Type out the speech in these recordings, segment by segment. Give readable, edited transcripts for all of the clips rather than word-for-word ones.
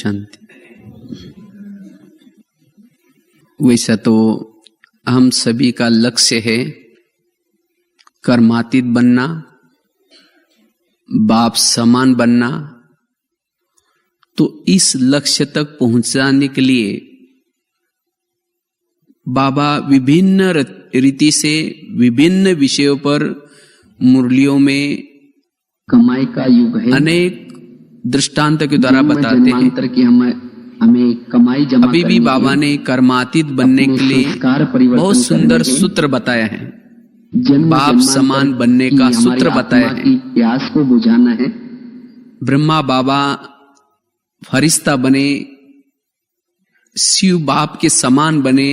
शांति। वैसा तो हम सभी का लक्ष्य है कर्मातीत बनना, बाप समान बनना। तो इस लक्ष्य तक पहुंचाने के लिए बाबा विभिन्न रीति से विभिन्न विषयों पर मुरलियों में कमाई का युग है, अनेक दृष्टांत के द्वारा बताते हैं कि हमें कमाई जमा अभी भी बाबा ने कर्मातीत बनने के लिए बहुत सुंदर सूत्र बताया है, बाप समान बनने का सूत्र बताया है। प्यास को बुझाना है। ब्रह्मा बाबा फरिश्ता बने, शिव बाप के समान बने,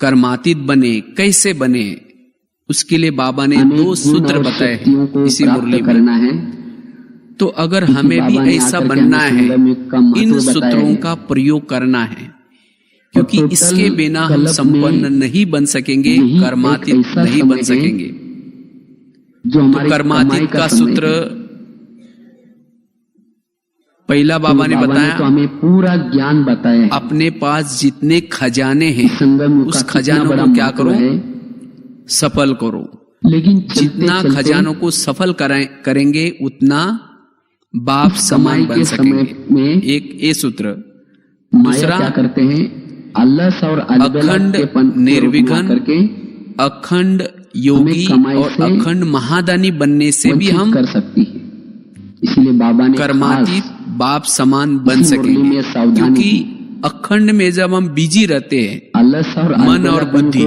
कर्मातीत बने, कैसे बने, उसके लिए बाबा ने 2 सूत्र बताए हैं इसी मुरली में। तो अगर हमें भी ऐसा बनना है, इन सूत्रों का प्रयोग करना है, क्योंकि इसके बिना हम संपन्न नहीं बन सकेंगे, कर्मातीत नहीं बन सकेंगे। तो कर्मातीत का सूत्र पहला बाबा ने बताया, तो हमें पूरा ज्ञान बताया, अपने पास जितने खजाने हैं उस खजानों को क्या करो, सफल करो। लेकिन जितना खजानों को सफल करेंगे उतना बाप समान बन सकेंगे। एक ये सूत्र। दूसरा क्या करते हैं, अलस और अखंड निर्विघ्न, अखंड योगी और अखंड महादानी बनने से भी हम कर सकती है। इसलिए बाबा ने कर्मातीत बाप समान बन सकेंगे, क्योंकि अखंड में जब हम बिजी रहते हैं अलस और मन और बुद्धि,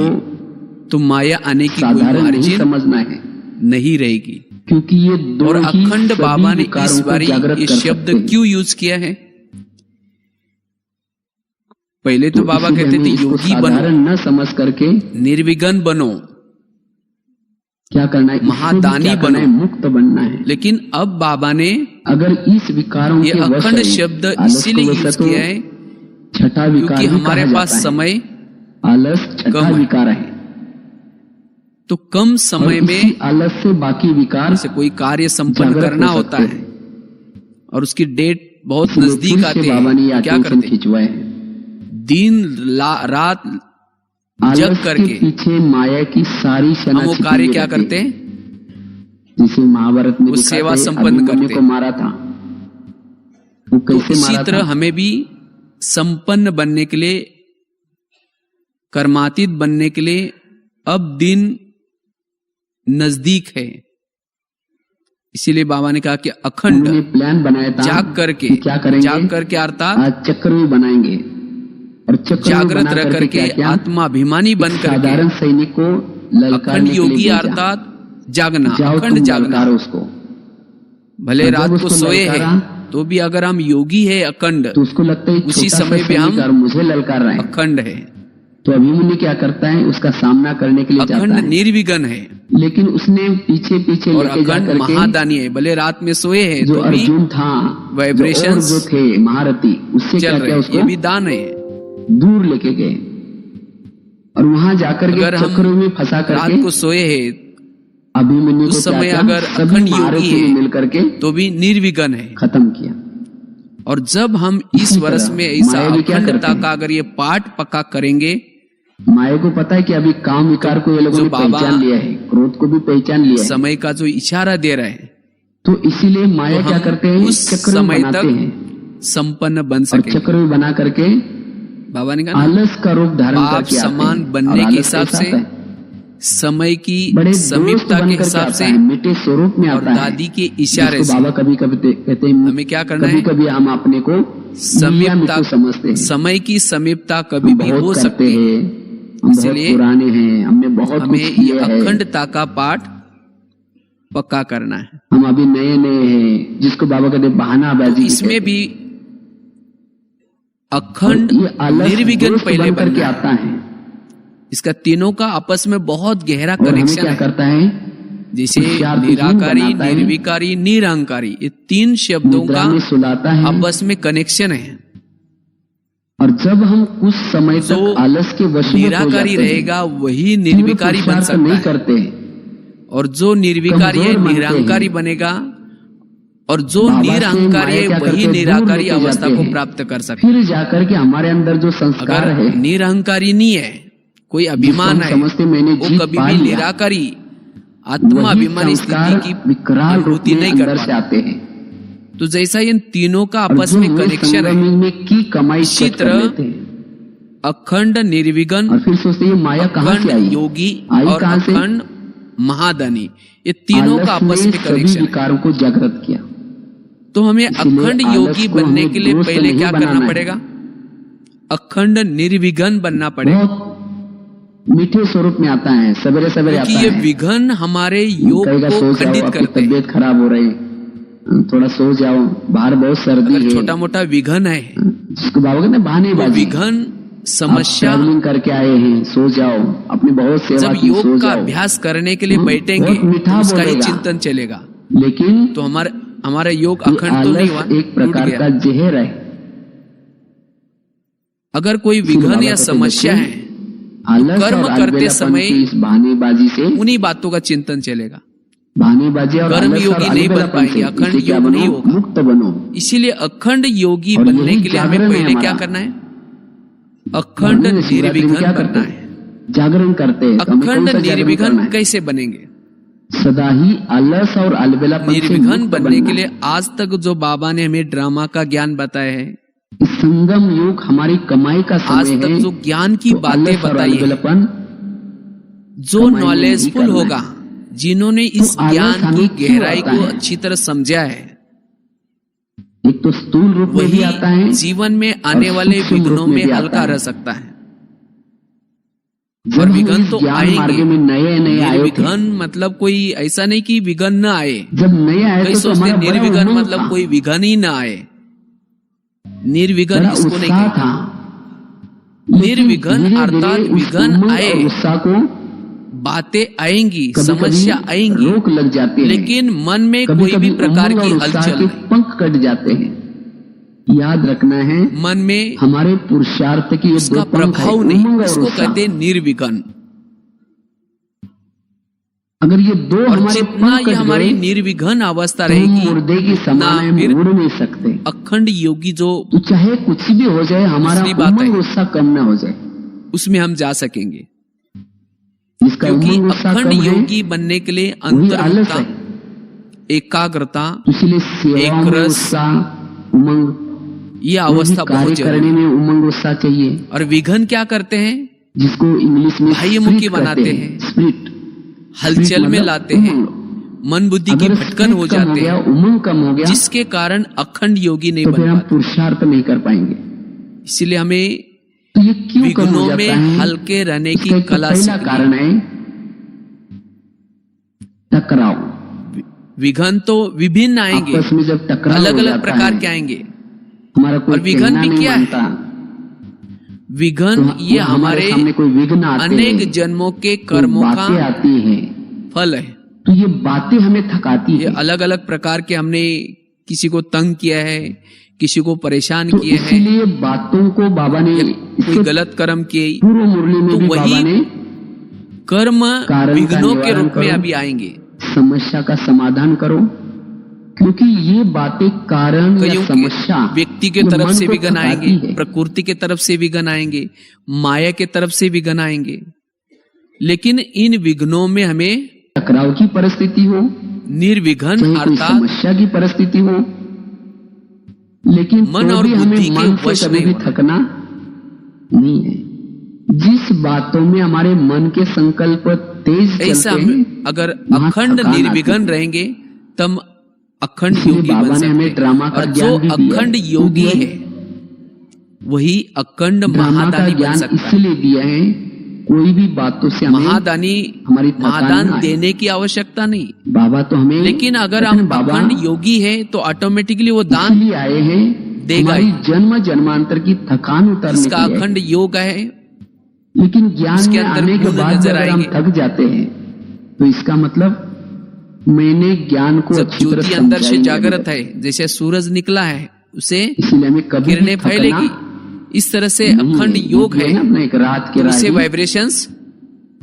तो माया आने की कोई मार्जिन समझना है नहीं रहेगी। क्योंकि ये दो और अखंड बाबा ने इस बारी ये शब्द क्यों यूज किया है? पहले तो बाबा कहते थे योगी बनो, न समझ करके निर्विघ्न बनो, क्या करना है, महादानी बनो, मुक्त बनना है। लेकिन अब बाबा ने अगर इस विकारों ये अखंड शब्द इसीलिए यूज किया है छठा विकार, क्योंकि हमारे पास समय आलस छठा विकार है। तो कम समय में आलस से बाकी विकार से कोई कार्य संपन्न करना होता है और उसकी डेट बहुत नजदीक आती है, क्या करते हैं, दिन रात जग करके पीछे माया की सारी हम वो कार्य क्या करते हैं, जिसे महाभारत में उस सेवा संपन्न करते को मारा था, वो कैसे इसी मारा तरह था? हमें भी संपन्न बनने के लिए, कर्मातीत बनने के लिए अब दिन नजदीक है। इसीलिए बाबा ने कहा कि अखंड प्लान बनाया था, जाग करके, क्या करेंगे, जाग करके अर्थात आज चक्र भी बनाएंगे और चक्र जागृत रह करके आत्माभिमानी बन करके साधारण सैनिक को अखंड योगी अर्थात जागना, अखंड जागना। उसको भले रात को सोए हैं तो भी अगर हम योगी है अखंड, तो उसको लगता है उसी समय पे हम मुझे ललकार रहे हैं, अखंड है। तो अभिमन्यु क्या करता है, उसका सामना करने के लिए अखंड निर्विघ्न है, लेकिन उसने पीछे पीछे और अखंड महादानी है। भले रात में सोए हैं जो तो भी अर्जुन था, वाइब्रेशंस जो थे महारथी, उससे चल रहे, उसको ये भी दान है। दूर लेके गए और वहां जाकर के चक्रों में फंसा करके रात को सोए हैं, अभिमन्यु उस समय अगर अखंड योगी है मिल करके तो भी निर्विघ्न है, खत्म किया। और जब हम इस वर्ष में ऐसा अखंडता का अगर ये पाठ पक्का करेंगे, माया को पता है कि अभी काम विकार को ये लोगों ने पहचान लिया है, क्रोध को भी पहचान लिया है, समय का जो इशारा दे रहे हैं, तो इसीलिए माया क्या करते हैं, उस समय तक संपन्न बन सके। चक्र भी बना करके बाबा ने कहा आलस का रूप धारण करके समान बनने के हिसाब से, समय की समीपता के हिसाब से, मीठे स्वरूप में और दादी के इशारे से बाबा कभी कभी कहते हैं हमें क्या करना है, कभी हम अपने को समीपता समझते हैं, समय की समीपता कभी भी हो सकती है। इसलिए पुराने हैं, हमने बहुत हमें ये अखंडता का पाठ पक्का करना है। हम अभी नए नए हैं, जिसको बाबा कहते बहानाबाजी, तो इसमें भी अखंड निर्विघ्न पहले करके आता है। इसका तीनों का आपस में बहुत गहरा कनेक्शन क्या करता है, जैसे निराकारी, निर्विकारी, निरहंकारी, ये 3 शब्दों का आपस में कनेक्शन है। और जब हम कुछ समय तक आलस के वश में निराकारी रहेगा वही निर्विकारी बन सकता नहीं है, करते, और जो निर्विकारी है निरहंकारी बनेगा और जो निरहंकारी है वही निराकारी अवस्था को प्राप्त कर सकता है। फिर जाकर के हमारे अंदर जो संस्कार अगर है, निरहंकारी नहीं है, कोई अभिमान है, वो कभी भी निराकारी आत्माभिमानी स्थिति की विकराल रूप अनुभूति में नहीं कर अंदर से आते हैं। तो जैसा इन तीनों का आपस में कनेक्शन है, में की कमाई इसी कर तरह लेते हैं अखंड निर्विघ्न, और फिर सोचते हैं माया कहाँ से आई, अखंड योगी आई और कहाँ से? अखंड महादानी, ये तीनों का आलस आपस ने में सभी कनेक्शन है। विकारों को जागृत किया। तो हमें इसलिए अखंड आलस योगी को बनने हमें के लिए दोस्त पहले नहीं क्या बनाना करना है। पड़ेगा? अखंड निर्विघ्न बनना पड़ेगा, बहुत मीठे स्वरूप में आता है, सवेरे सवेरे आता क्योंकि ये है। विघन हमारे योग कहेगा को सो जाओ, खंडित आपकी करते हैं। तबीयत खराब हो रही है, थोड़ा सो जाओ, बाहर बहुत सर्दी अगर है। छोटा मोटा विघन है, जिसको बाबा कहते हैं वो बहानेबाजी, विघन आप समस्या ट्रैवलिंग करके आए हैं, सो जाओ, अपनी बहुत सेवा जब की, सो योग का जाओ। अभ्यास करने के लिए बहुत बैठेंगे मीठा तो उसका ही बोलेगा। चिंतन चलेगा, लेकिन तो हमारा योग ये अखंड तो नहीं हुआ, आलस एक टूट प्रकार गया। का जहर है। अगर कोई विघन या समस्या है, आलस कर्म और करते अलबेलापन समय की इस बहानेबाजी से, उन्हीं बातों का चिंतन चलेगा। बहानेबाजी और कर्म आलस और योगी नहीं बन अलबेलापन पाएंगे, से अखंड इससे क्या योग बनो? नहीं होगा। मुक्त बनो। इसीलिए अखंड योगी और बनने यही के लिए हमें जागरण है पहले क्या हमारा। करना है? अखंड हम शिवरात्रि में निर्विघ्न क्या करते बनना हैं? है। जागरण करते हैं। तो हमें कौन अखंड सा जागरण करना निर्विघ्न है? कैसे बनेंगे? सदा ही आलस और अलबेलापन से निर्विघ्न मुक्त बनने बनना के है। लिए आज तक जो बाबा ने हमें ड्रामा का ज्ञान बताया है, इस संगम युग हमारी कमाई का आज समय तक है। जो ज्ञान की तो बातें आलस और बताई है, अलबेलापन जो कमाई में नॉलेजफुल नहीं करना होगा, जिन्होंने इस तो आलस ज्ञान की हमें क्यों गहराई आता को है? अच्छी तरह समझा है, एक तो स्थूल रूप में भी वही आता है, जीवन में आने और वाले सूक्ष्म रूप विघ्नों में में भी आता हल्का है। रह सकता है। जब और हम विघ्न इस तो ज्ञान मार्ग आएंगे, में नए नए आए थे, निर्विघ्न मतलब कोई ऐसा नहीं कि विघ्न न आए। जब नए आए कई थे तो सोचते हमारा बड़ा निर्विघ्न उमंग मतलब था, कोई विघ्न ही ना आए। निर्विघ्न बड़ा इसको नहीं उत्साह कहते। था। निर्विघ्न लेकिन अर्थात धीरे-धीरे उस विघ्न उमंग आए, और उत्साह को बातें आएंगी, कभी-कभी समस्या आएंगी, रोक लग जाते हैं। लेकिन मन में कभी कोई भी प्रकार उमंग की और उत्साह हलचल के नहीं। पंख कट जाते हैं। याद रखना है, मन में हमारे पुरुषार्थ की ये उसका दो पंख है, प्रभाव नहीं, उमंग और इसको उत्साह। कहते हैं निर्विघ्न। अगर ये दो और हमारे जितना पंख ये कट हमारी गए, निर्विघ्न अवस्था तो हम रहेगी, मुर्दे की उतना समान है, फिर हम उड़ नहीं सकते। अखंड योगी जो तो चाहे कुछ भी हो जाए, हमारा दूसरी बात उमंग है। उत्साह कम ना हो जाए। उसमें हम जा सकेंगे, जिसका क्योंकि उमंग उत्साह अखंड कम है, योगी बनने के लिए वही आलस अंतर्मुखता, है। एकाग्रता, इसलिए सेवा एक में रस, उत्साह, उमंग, ये अवस्था कार्य बहुत करने जरूरी है। में उमंग उत्साह चाहिए, और विघ्न क्या करते हैं? जिसको इंग्लिश में बाह्यमुखी स्पिरिट बनाते कहते हैं, स्पिरिट। हलचल में मतलब लाते हैं, मन बुद्धि की अगर भटकन हो स्पिरिट कम जाते गया, हैं, उमंग कम हो गया, जिसके कारण अखंड योगी नहीं तो बन फिर हम पाते। पुरुषार्थ नहीं कर पाएंगे। इसलिए हमें तो ये क्यों कम हो विघ्नों जाता में है? हल्के रहने की इसका एक कला पहला सीखनी। कारण है टकराव। विघ्न तो विभिन्न आएंगे, आपस में जब टकराव अलग हो अलग जाता प्रकार है, के आएंगे। हमारा कोई और विघ्न कहना भी नहीं क्या है? मानता, विघ्न तो ये हमारे सामने कोई विघ्न आते अनेक हैं, जन्मों के कोई कर्मों बातें का आती हैं, फल है। तो ये बातें हमें थकाती ये है। अलग अलग प्रकार के हमने किसी को तंग किया है, किसी को परेशान तो किए हैं, इसीलिए बातों को बाबा ने या कोई इसके गलत कर्म किए, पूर्व मुरली में तो भी वही बाबा ने कर्म कारण का विघ्नों के निवारण रूप में करो, अभी आएंगे। समस्या का समाधान करो, क्योंकि ये बातें कारण या कईयों समस्या के व्यक्ति के ये तरफ मन से को विघ्न थकाती आएंगे, है। प्रकृति के तरफ से विघ्न आएंगे, माया के तरफ से विघ्न आएंगे, लेकिन इन विघ्नों में हमें टकराव की परिस्थिति हो, निर्विघ्न चाहे कोई अर्थात समस्या की परिस्थिति हो, लेकिन मन तो और भी हमें बुद्धि के मन वश से कभी नहीं भी होना। थकना नहीं है। जिस बातों में हमारे मन के संकल्प तेज ऐसा चलते हैं, अगर वहाँ अखंड थकान आती निर्विघ्न है। रहेंगे तब अखंड इसलिए योगी बाबा बन ने सकते हमें हैं। ड्रामा का और जो ज्ञान भी दिया अखंड है। योगी दिया है वही अखंड ड्रामा का महादानी बन ज्ञान सकता है। इसलिए दिया है, कोई भी बातों से हमें महादानी हमारी थकान महादान ना आए। देने की आवश्यकता नहीं, बाबा तो हमें, लेकिन अगर लेकिन हम बाबा अखंड योगी है तो ऑटोमेटिकली वो दान इसलिए आए हैं, देगा हमारी ही। जन्म जन्मांतर की थकान उतारने इसका के लिए। अखंड योग है, लेकिन ज्ञान उसके में अंदर आने के गुण बाद नजर अगर हम आएंगे। थक जाते हैं, तो इसका मतलब मैंने ज्ञान को जब अच्छी तरह ज्योति अंदर से समझाई नहीं जागृत है। है, जैसे सूरज निकला है उसे इसलिए हमें कभी भी किरणें थकना फैलेगी, इस तरह से नहीं अखंड है। योग ये है, ना अपना एक रात के तो उससे राही, वाइब्रेशंस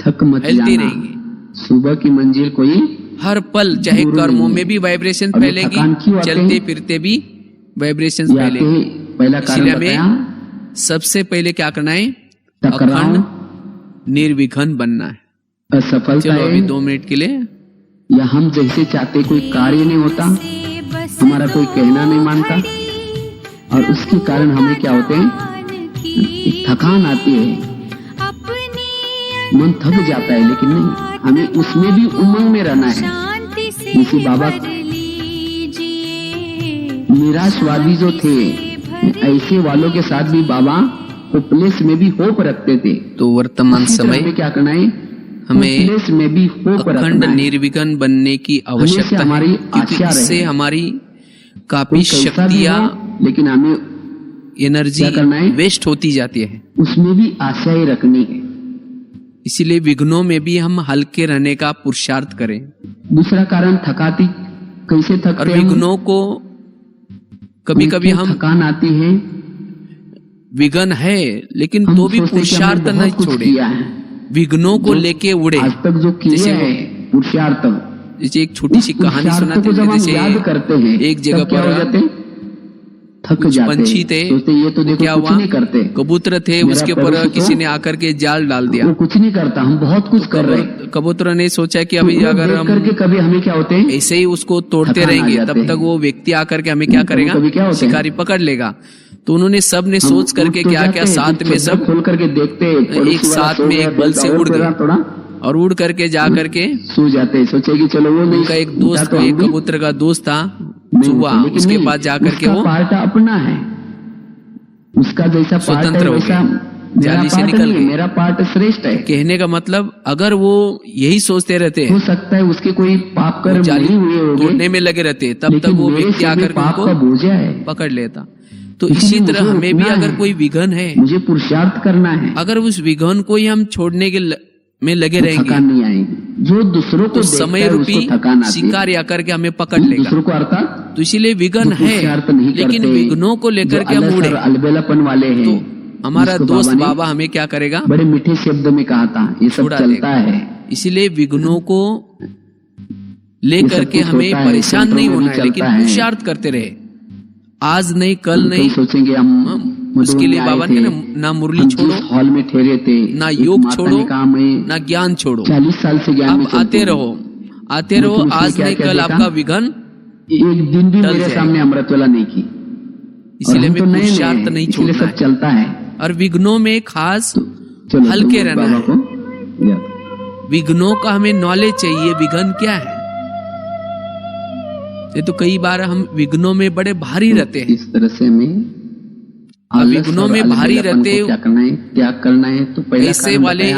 थक मत फैलती जाना, रहेंगी। सुबह की मंजिल कोई हर पल चाहे कर्मों में भी वाइब्रेशन फैलेगी, चलते फिरते भी वाइब्रेशन फैलेगी। इसलिए हमें सबसे पहले क्या करना है, अखंड निर्विघ्न बनना है। असफलता चलो अभी 2 मिनट के लिए, या हम जैसे चाहते कोई कार्य नहीं होता, हमारा कोई कहना नहीं मानता, और उसके कारण हमें क्या होते हैं, एक थकान आती है, मन थक जाता है। लेकिन नहीं, हमें उसमें भी उमंग में रहना है। जैसे बाबा निराशवादी जो थे, ऐसे वालों के साथ भी बाबा होपलेस में भी होप रखते थे। तो वर्तमान समय में क्या करना है, हमें में भी होप अखंड निर्विघ्न बनने की आवश्यकता है, क्योंकि इससे हमारी काफी शक्तियां, लेकिन हमें एनर्जी वेस्ट होती जाती है, उसमें भी आशाएं रखनी है। इसीलिए विघ्नों में भी हम हल्के रहने का पुरुषार्थ करें। दूसरा कारण थकाती, कैसे थकते और विघ्नों को कभी कभी हम थकान आती है, विघ्न है लेकिन तो भी पुरुषार्थ नहीं छोड़े, विघ्नों को लेके उड़े। आज तक जो किया है पुरुषार्थ, जैसे एक छोटी सी कहानी सुनाते हैं, जैसे याद करते हैं, एक जगह पर थक जाते, पंछी थे, ये तो देखो क्या कुछ हुआ, नहीं करते, कबूतर थे, उसके ऊपर किसी ने आकर के जाल डाल दिया, वो कुछ नहीं करता, हम बहुत कुछ कर रहे हैं। कबूतर ने सोचा कि अभी अगर हम करके कभी हमें क्या होते हैं, ऐसे ही उसको तोड़ते रहेंगे तब तक वो व्यक्ति आकर के हमें क्या करेगा, शिकारी पकड़ लेगा। तो उन्होंने सब ने सोच करके क्या क्या, साथ में सब खोल करके देखते, एक साथ में एक बल से उड़ गए, और उड़ करके जा करके सो जाते, सोचे कि चलो वो नहीं। उनका एक दोस्त, एक कबूतर का दोस्त था चूहा, उसके पास जाकर के वो पार्ट अपना है, उसका जैसा स्वतंत्र हो गया, जाली से निकल गए। मेरा पार्ट श्रेष्ठ है। कहने का मतलब, अगर वो यही सोचते रहते, हो सकता है उसके कोई पाप कर्म नहीं हुए होंगे, तोड़ने में लगे रहते, तब तक वो व्यक्ति आकर उनको पकड़ लेता। तो इसी तरह हमें भी अगर कोई विघ्न है, मुझे पुरुषार्थ करना है, अगर उस विघ्न को ही हम छोड़ने के में लगे रहेंगे, थकान नहीं आएगी। जो दूसरों को समय रूपी शिकार आकर के हमें पकड़ लेगा, दूसरों को अर्थात। तो इसीलिए विघ्न है, लेकिन विघ्नों को लेकर के हम उड़े, अलबेलापन वाले हैं। तो हमारा दोस्त बाबा हमें क्या करेगा, बड़े मीठे शब्द में कहा था, ये सब चलता है। इसीलिए विघ्नों को लेकर के हमें परेशान नहीं होना है, लेकिन पुरुषार्थ करते रहे। आज नहीं, कल नहीं सोचेंगे हम। उसके लिए बाबा ने ना मुरली छोड़ो, हॉल में ठहरे थे, ना योग छोड़ो, ना ज्ञान छोड़ो, 40 साल से ज्ञान में आते रहो, आते रहो। आज नहीं कल आपका विघ्न एक दिन भी मेरे सामने अमृत वाला नहीं की। इसीलिए मैं पुरुषार्थ नहीं छोड़ना सब चलता है। और विघ्नों में खास हल्के रहना है। विघ्नों का हमें नॉलेज चाहिए, विघ्न क्या है। ये तो कई बार हम विघ्नों में बड़े भारी रहते हैं, इस तरह से हमें विघ्नों में भारी रहते, क्या करना है तो ऐसे वाले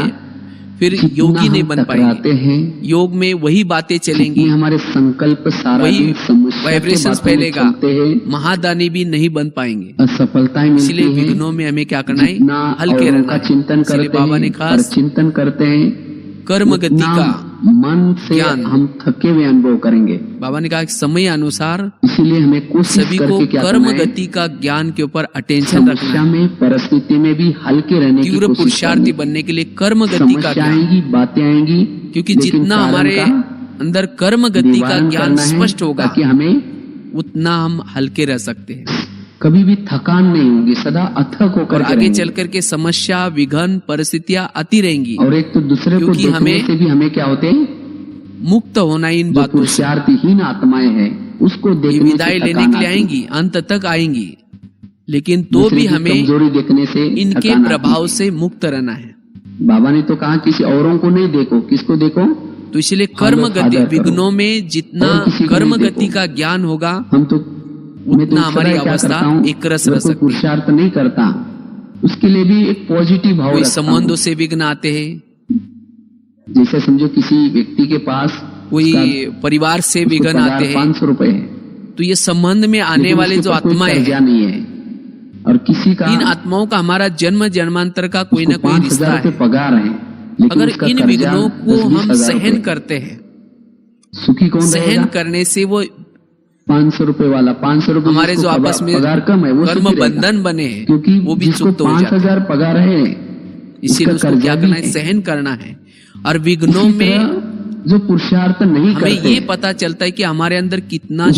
फिर योगी नहीं बन पाएंगे। योग में वही बातें चलेंगी, हमारे संकल्प सारा वही वाइब्रेशंस फैलेगा, महादानी भी नहीं बन पाएंगे, असफलताएं। इसलिए विघ्नों में हमें क्या करना है, हल्के रहना। चिंतन करते बाबा ने खास चिंतन करते हैं, कर्म गति का मन से हम थके हुए अनुभव करेंगे। बाबा ने कहा समय अनुसार, इसीलिए हमें सभी को कर्म गति का ज्ञान के ऊपर अटेंशन रखना में, परिस्थिति में भी हल्के रहने की तीव्र पुरुषार्थी बनने के लिए कर्म गति का आएंगी, बातें आएंगी, क्योंकि जितना हमारे अंदर कर्म गति का ज्ञान स्पष्ट होगा, कि हमें उतना हम हल्के रह सकते हैं, कभी भी थकान नहीं होगी, सदा अथक होकर। और आगे चल करके समस्या, विघ्न, परिस्थितियां आती रहेंगी, और एक तो दूसरे को देखने से भी हमें क्या होते हैं, मुक्त होना इन बातों से। पुरुषार्थहीन आत्माएं हैं, उसको देखने विदाई लेने के लिए आएंगी, अंत तक आएंगी, लेकिन तो भी हमें कमजोरी देखने से, इनके प्रभाव से मुक्त रहना है। बाबा ने तो कहा किसी औरों को नहीं देखो, किसको देखो। तो इसलिए कर्म गति, विघ्नों में जितना कर्म गति का ज्ञान होगा, हम तो उतना हमारी अवस्था एक रस रह सकती है। पुरुषार्थ नहीं करता, उसके लिए भी एक पॉजिटिव भाव। कोई संबंधों से विघ्न आते हैं, जैसे समझो किसी व्यक्ति के पास कोई परिवार से विघ्न आते हैं, 500 रुपए है, तो ये संबंध में आने वाले जो आत्माएं नहीं है, और किसी का, इन आत्माओं का हमारा जन्म जन्मांतर का कोई ना कोई रिश्ता है, पगार है, अगर इन विघ्नों को हम सहन करते हैं, सुखी कौन सहन करने से वो 500 रुपए वाला, 500 रुपए हमारे जो आपस में पगार कम है, वो कर्म बंधन बने, क्योंकि वो भी जिसको 5000 पगार है, इसीलिए उसको क्या करना है, सहन करना है। और विघ्नों में जो पुरुषार्थ नहीं हमें करते, ये पता चलता है कि हमारे अंदर कितना